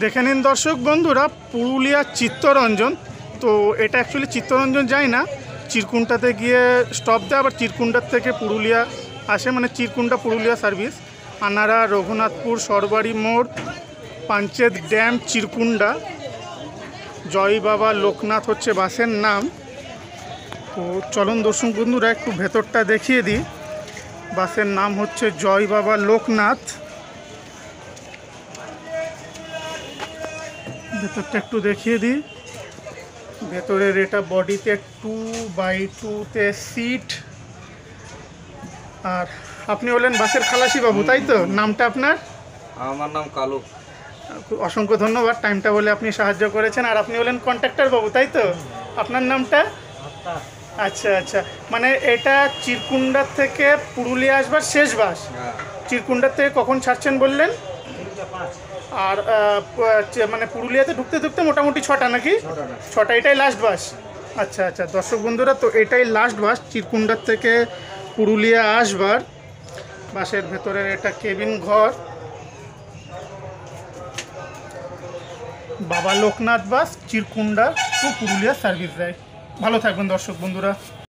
দেখে নিন দর্শক বন্ধুরা, পুরুলিয়া চিত্তরঞ্জন। তো এটা অ্যাকচুয়ালি চিত্তরঞ্জন যায় না, চিরকুণ্ডাতে গিয়ে স্টপ দেয়, আবার চিরকুণ্ডার থেকে পুরুলিয়া আসে, মানে চিরকুণ্ডা পুরুলিয়া সার্ভিস। আনারা, রঘুনাথপুর, সরবারি মোড়, পাঞ্চেত ড্যাম, চিরকুণ্ডা। জয় বাবা লোকনাথ হচ্ছে বাসের নাম। তো চলুন দর্শক বন্ধুরা একটু ভেতরটা দেখিয়ে দিই। বাসের নাম হচ্ছে জয় বাবা লোকনাথ। ভেতরটা একটু দেখিয়ে দিই। ভেতরের এটা বডিতে 2x2-তে সিট। আর আপনি হলেন বাসের খালাসি বাবু, তাই তো? নামটা আপনার? আমার নাম কালু। অসংখ্য ধন্যবাদ, টাইমটা বলে আপনি সাহায্য করেছেন। আর আপনি হলেন কন্ট্রাক্টর বাবু, তাই তো? আপনার নামটা? আচ্ছা আচ্ছা, মানে এটা চিরকুণ্ডার থেকে পুরুলিয়া আসবার শেষ বাস। চিরকুণ্ডার থেকে কখন ছাড়ছেন বললেন? আর মানে পুরুলিয়াতে ঢুকতে ঢুকতে মোটামুটি 6টা নাকি? 6টা, এটাই লাস্ট বাস? আচ্ছা আচ্ছা দর্শক বন্ধুরা, তো এটাই লাস্ট বাস চিরকুণ্ডার থেকে পুরুলিয়া আসবার। বাসের ভেতরের এটা কেবিন ঘর। বাবা লোকনাথ বাস চিরকুণ্ডা টু পুরুলিয়া সার্ভিস দেয়। ভালো থাকবেন দর্শক বন্ধুরা।